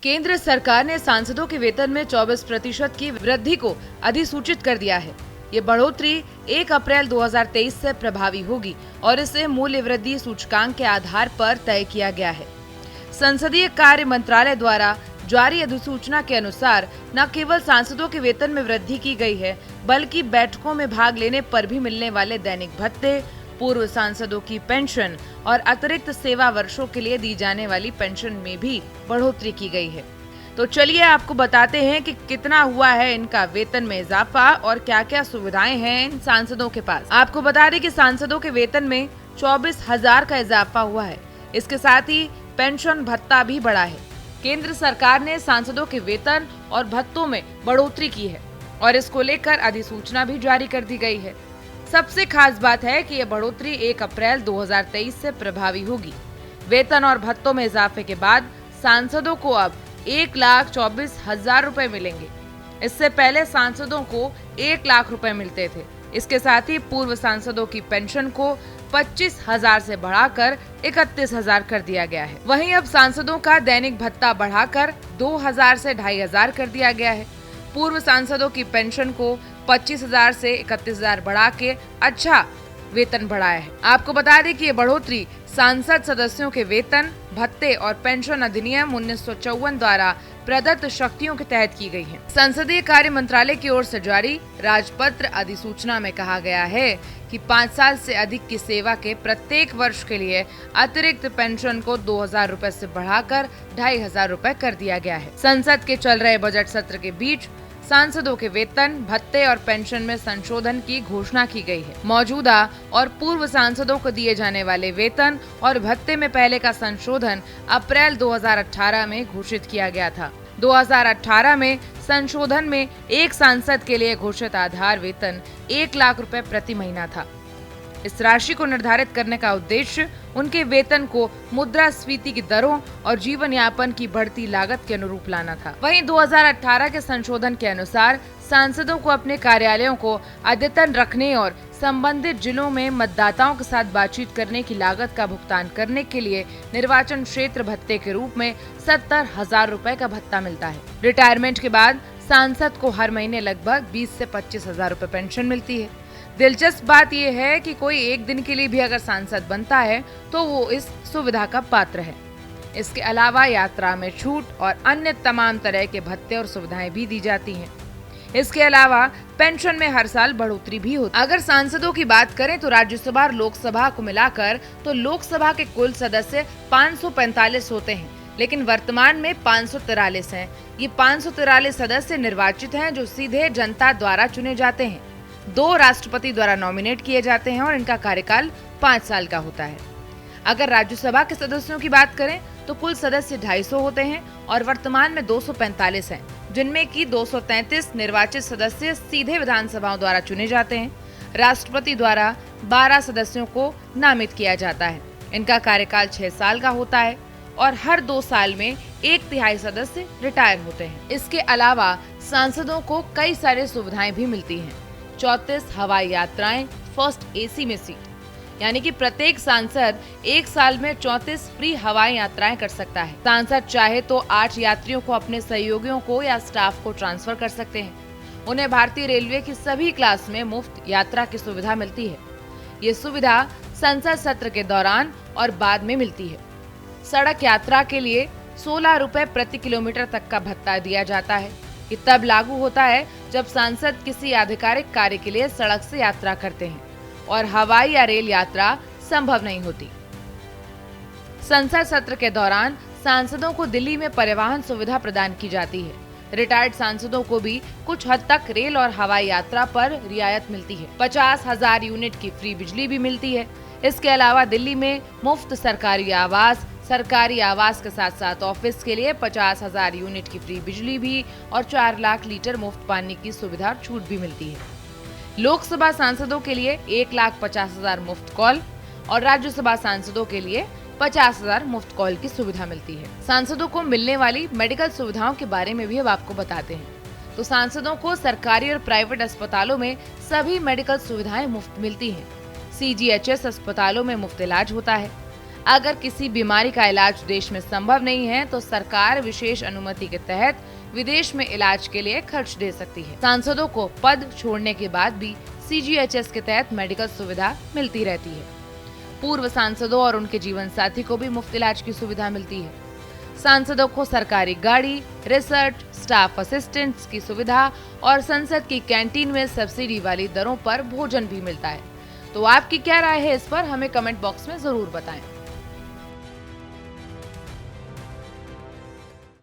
केंद्र सरकार ने सांसदों के वेतन में 24% की वृद्धि को अधिसूचित कर दिया है। ये बढ़ोतरी 1 अप्रैल 2023 से प्रभावी होगी और इसे मूल्य वृद्धि सूचकांक के आधार पर तय किया गया है। संसदीय कार्य मंत्रालय द्वारा जारी अधिसूचना के अनुसार न केवल सांसदों के वेतन में वृद्धि की गई है, बल्कि बैठकों में भाग लेने पर भी मिलने वाले दैनिक भत्ते, पूर्व सांसदों की पेंशन और अतिरिक्त सेवा वर्षों के लिए दी जाने वाली पेंशन में भी बढ़ोतरी की गई है। तो चलिए आपको बताते हैं कि कितना हुआ है इनका वेतन में इजाफा और क्या क्या सुविधाएं हैं इन सांसदों के पास। आपको बता दें कि सांसदों के वेतन में 24,000 का इजाफा हुआ है। इसके साथ ही पेंशन भत्ता भी बढ़ा है। केंद्र सरकार ने सांसदों के वेतन और भत्तों में बढ़ोतरी की है और इसको लेकर अधिसूचना भी जारी कर दी गई है। सबसे खास बात है कि यह बढ़ोतरी 1 अप्रैल 2023 से प्रभावी होगी। वेतन और भत्तों में इजाफे के बाद सांसदों को अब 1,24,000 रुपए मिलेंगे। इससे पहले सांसदों को 1 लाख रुपए मिलते थे। इसके साथ ही पूर्व सांसदों की पेंशन को 25,000 से बढ़ाकर 31,000 कर दिया गया है। वहीं अब सांसदों का दैनिक भत्ता बढ़ाकर 2,000 से 2,500 कर दिया गया है। पूर्व सांसदों की पेंशन को 25,000 से 31,000 बढ़ा के अच्छा वेतन बढ़ाया है। आपको बता दें कि ये बढ़ोतरी सांसद सदस्यों के वेतन, भत्ते और पेंशन अधिनियम 1954 द्वारा प्रदत्त शक्तियों के तहत की गई है। संसदीय कार्य मंत्रालय की ओर से जारी राजपत्र अधिसूचना में कहा गया है कि 5 साल से अधिक की सेवा के प्रत्येक वर्ष के लिए अतिरिक्त पेंशन को 2,000 रुपए से बढ़ाकर 2,500 रुपए कर दिया गया है। संसद के चल रहे बजट सत्र के बीच सांसदों के वेतन, भत्ते और पेंशन में संशोधन की घोषणा की गई है। मौजूदा और पूर्व सांसदों को दिए जाने वाले वेतन और भत्ते में पहले का संशोधन अप्रैल 2018 में घोषित किया गया था। 2018 में संशोधन में एक सांसद के लिए घोषित आधार वेतन 1 लाख रुपए प्रति महीना था। इस राशि को निर्धारित करने का उद्देश्य उनके वेतन को मुद्रास्फीति की दरों और जीवन यापन की बढ़ती लागत के अनुरूप लाना था। वहीं 2018 के संशोधन के अनुसार सांसदों को अपने कार्यालयों को अद्यतन रखने और संबंधित जिलों में मतदाताओं के साथ बातचीत करने की लागत का भुगतान करने के लिए निर्वाचन क्षेत्र भत्ते के रूप में 70,000 रुपए का भत्ता मिलता है। रिटायरमेंट के बाद सांसद को हर महीने लगभग 20 से 25,000 रुपए पेंशन मिलती है। दिलचस्प बात यह है कि कोई एक दिन के लिए भी अगर सांसद बनता है तो वो इस सुविधा का पात्र है। इसके अलावा यात्रा में छूट और अन्य तमाम तरह के भत्ते और सुविधाएं भी दी जाती हैं। इसके अलावा पेंशन में हर साल बढ़ोतरी भी होती है। अगर सांसदों की बात करें तो राज्यसभा और लोकसभा को मिलाकर तो लोकसभा के कुल सदस्य 545 होते हैं, लेकिन वर्तमान में 543 हैं। ये 543 सदस्य निर्वाचित हैं जो सीधे जनता द्वारा चुने जाते हैं। 2 राष्ट्रपति द्वारा नॉमिनेट किए जाते हैं और इनका कार्यकाल 5 साल का होता है। अगर राज्यसभा के सदस्यों की बात करें तो कुल सदस्य 250 होते हैं और वर्तमान में 245 हैं, जिनमें की 233 निर्वाचित सदस्य सीधे विधानसभाओं द्वारा चुने जाते हैं। राष्ट्रपति द्वारा 12 सदस्यों को नामित किया जाता है। इनका कार्यकाल 6 साल का होता है और हर 2 साल में 1/3 सदस्य रिटायर होते हैं। इसके अलावा सांसदों को कई सारी सुविधाएं भी मिलती हैं। 34 हवाई यात्राएं फर्स्ट AC में सीट, यानी कि प्रत्येक सांसद 1 साल में 34 फ्री हवाई यात्राएं कर सकता है। सांसद चाहे तो 8 यात्रियों को अपने सहयोगियों को या स्टाफ को ट्रांसफर कर सकते हैं। उन्हें भारतीय रेलवे की सभी क्लास में मुफ्त यात्रा की सुविधा मिलती है। ये सुविधा संसद सत्र के दौरान और बाद में मिलती है। सड़क यात्रा के लिए 16 रुपए प्रति किलोमीटर तक का भत्ता दिया जाता है। ये तब लागू होता है जब सांसद किसी आधिकारिक कार्य के लिए सड़क से यात्रा करते हैं और हवाई या रेल यात्रा संभव नहीं होती। संसद सत्र के दौरान सांसदों को दिल्ली में परिवहन सुविधा प्रदान की जाती है। रिटायर्ड सांसदों को भी कुछ हद तक रेल और हवाई यात्रा पर रियायत मिलती है। 50,000 यूनिट की फ्री बिजली भी मिलती है। इसके अलावा दिल्ली में मुफ्त सरकारी आवास के साथ साथ ऑफिस के लिए 50,000 यूनिट की फ्री बिजली भी और 4 लाख लीटर मुफ्त पानी की सुविधा छूट भी मिलती है। लोकसभा सांसदों के लिए 1,50,000 मुफ्त कॉल और राज्यसभा सांसदों के लिए 50,000 मुफ्त कॉल की सुविधा मिलती है। सांसदों को मिलने वाली मेडिकल सुविधाओं के बारे में भी अब आपको बताते हैं। तो सांसदों को सरकारी और प्राइवेट अस्पतालों में सभी मेडिकल सुविधाएं मुफ्त मिलती हैं। CGHS अस्पतालों में मुफ्त इलाज होता है। अगर किसी बीमारी का इलाज देश में संभव नहीं है तो सरकार विशेष अनुमति के तहत विदेश में इलाज के लिए खर्च दे सकती है। सांसदों को पद छोड़ने के बाद भी CGHS के तहत मेडिकल सुविधा मिलती रहती है। पूर्व सांसदों और उनके जीवन साथी को भी मुफ्त इलाज की सुविधा मिलती है। सांसदों को सरकारी गाड़ी, रिसर्च, स्टाफ असिस्टेंट्स की सुविधा और संसद की कैंटीन में सब्सिडी वाली दरों पर भोजन भी मिलता है। तो आपकी क्या राय है इस पर, हमें कमेंट बॉक्स में जरूर बताएं।